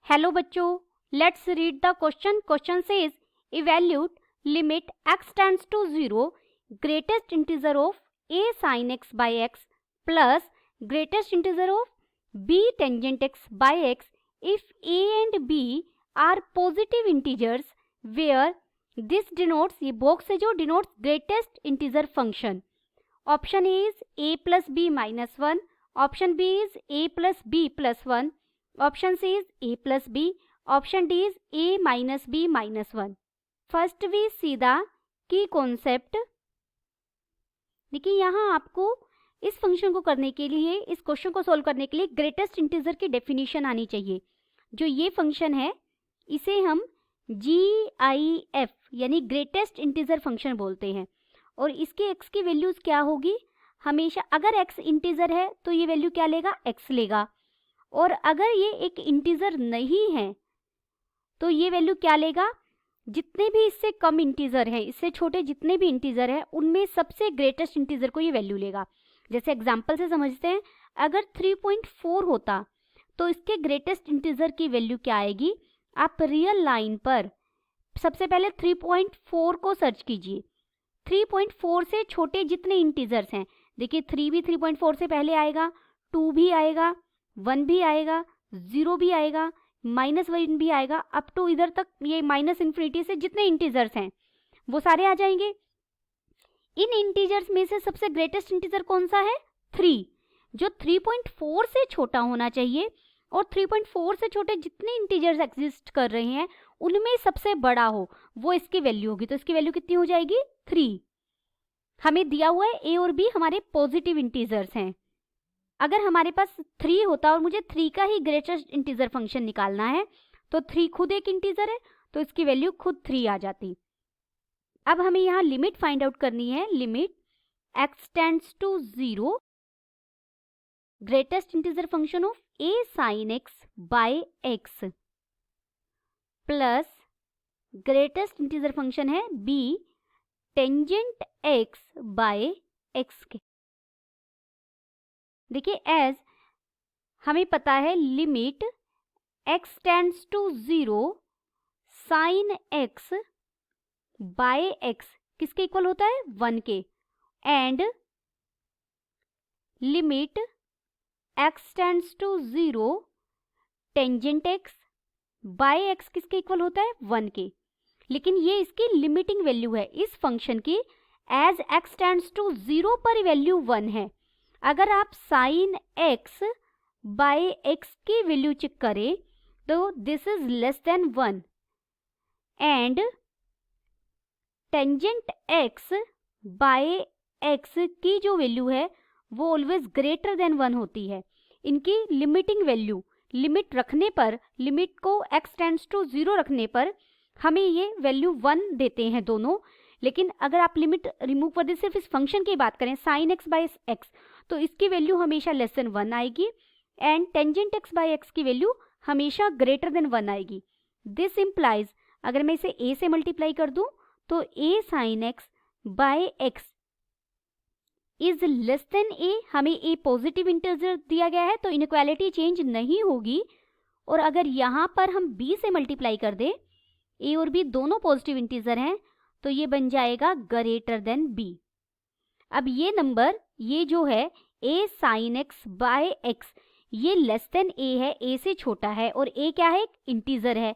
Hello बच्चों, let's read the question. Question says evaluate limit x tends to 0 greatest integer of a sin x by x plus greatest integer of b tangent x by x if a and b are positive integers where this denotes, ये box है जो denotes greatest integer function. Option A is a plus b minus 1, option b is a plus b plus 1, option C is a plus b, option D is a minus b minus 1. First we see the key concept. देखिए यहाँ आपको इस function को करने के लिए, इस question को सोल्व करने के लिए ग्रेटेस्ट इंटीजर की डेफिनेशन आनी चाहिए. जो ये फंक्शन है इसे हम GIF यानी ग्रेटेस्ट इंटीजर फंक्शन बोलते हैं. और इसके x की वैल्यूज क्या होगी, हमेशा अगर x इंटीजर है तो ये वैल्यू क्या लेगा, x लेगा. और अगर ये एक इंटीजर नहीं है तो ये वैल्यू क्या लेगा, जितने भी इससे कम इंटीजर हैं, इससे छोटे जितने भी इंटीजर हैं उनमें सबसे ग्रेटेस्ट इंटीजर को ये वैल्यू लेगा. जैसे एग्जांपल से समझते हैं, अगर 3.4 होता तो इसके ग्रेटेस्ट इंटीजर की वैल्यू क्या आएगी. आप रियल लाइन पर सबसे पहले 3.4 को सर्च कीजिए. 3.4 से छोटे जितने इंटीजर्स हैं, देखिए 3 भी 3.4 से पहले आएगा, 2 भी आएगा, 1 भी आएगा, 0 भी आएगा, -1 भी आएगा, अप टू इधर तक ये माइनस इन्फिनिटी से जितने इंटीजर्स हैं वो सारे आ जाएंगे. इन इंटीजर्स में से सबसे ग्रेटेस्ट इंटीजर कौन सा है, 3, जो 3.4 से छोटा होना चाहिए. और 3.4 से छोटे जितने इंटीजर्स एग्जिस्ट कर रहे हैं उनमें सबसे बड़ा हो, वो इसकी वैल्यू होगी. तो इसकी वैल्यू कितनी हो जाएगी, 3. हमें दिया हुआ है a और b हमारे पॉजिटिव इंटीजर्स हैं. अगर हमारे पास 3 होता और मुझे 3 का ही ग्रेटेस्ट इंटीजर फंक्शन निकालना है तो 3 खुद एक इंटीजर है तो इसकी वैल्यू खुद 3 आ जाती. अब हमें यहाँ लिमिट फाइंड आउट करनी है. Limit x tends to 0 greatest integer function of a sin x by x plus greatest integer function है b tangent x by x के. देखिए एज हमें पता है limit x tends to 0 sine x by x किसके equal होता है, 1 के. And limit x tends to 0 tangent x by x किसके इक्वल होता है, 1 के. लेकिन ये इसकी लिमिटिंग वैल्यू है इस फंक्शन की. एज x टेंड्स टू 0 पर वैल्यू 1 है. अगर आप साइन x बाय x की वैल्यू चेक करें तो this is less than 1. And tangent x by x की जो वैल्यू है वो ऑलवेज ग्रेटर देन 1 होती है. इनकी लिमिटिंग वैल्यू, लिमिट रखने पर, लिमिट को x टेंड्स टू 0 रखने पर हमें ये वैल्यू 1 देते हैं दोनों. लेकिन अगर आप लिमिट रिमूव कर दे, सिर्फ इस फंक्शन की बात करें साइन x बाय x, तो इसकी वैल्यू हमेशा लेस देन 1 आएगी. And tangent x by x की वैल्यू हमेशा ग्रेटर देन 1 आएगी. दिस इम्प्लाइज, अगर मैं इसे a से मल्टीप्लाई कर दूं तो a sine x by x is less than a. हमें a पॉजिटिव इंटीजर दिया गया है तो इनइक्वालिटी चेंज नहीं होगी. और अगर यहाँ पर हम b से मल्टीप्लाई कर दें, a और b दोनों पॉजिटिव इंटीजर हैं, तो ये बन जाएगा ग्रेटर देन b. अब ये नंबर, ये जो है a sine x by x, ये लेस देन a है, a से छोटा है, और a क्या है, इंटीजर है.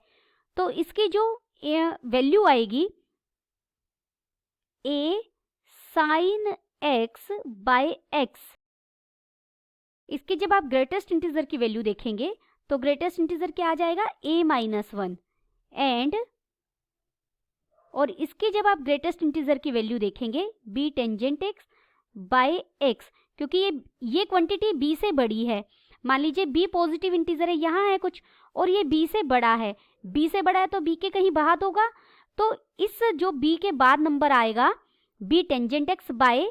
तो इसकी जो वैल्यू आएगी a sine x by x, इसकी जब आप ग्रेटेस्ट इंटीजर की वैल्यू देखेंगे तो ग्रेटेस्ट इंटीजर क्या आ जाएगा, a माइनस 1. एंड और इसकी जब आप ग्रेटेस्ट इंटीजर की वैल्यू देखेंगे b tangent x by x, क्योंकि ये क्वांटिटी b से बड़ी है. मान लीजिए b पॉजिटिव इंटीजर है, यहाँ है कुछ, और ये b से बड़ा है. b से बड़ा है तो b के कहीं बाद होगा, तो इस जो b के बाद नंबर आएगा b tangent x by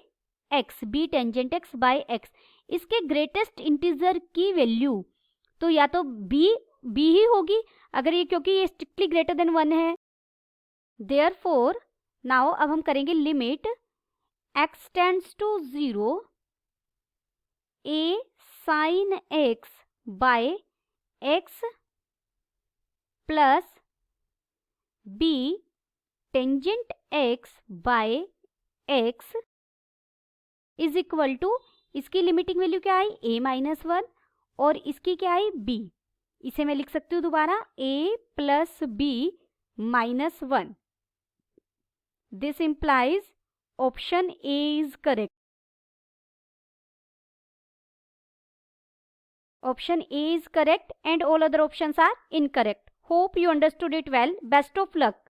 x, b tangent x by x, इसके ग्रेटेस्ट इंटीजर की वैल्यू तो या तो b ही होगी, अगर ये, क्योंकि ये स्ट्रिक्टली ग्रेटर देन 1 है. Therefore, now अब हम करेंगे limit x tends to 0 a sin x by x plus b tangent x by x is equal to, इसकी लिमिटिंग वैल्यू क्या आई a-1 और इसकी क्या आई b. इसे मैं लिख सकती हूँ दोबारा a plus b -1. This implies option A is correct. Option A is correct and all other options are incorrect. Hope you understood it well. Best of luck.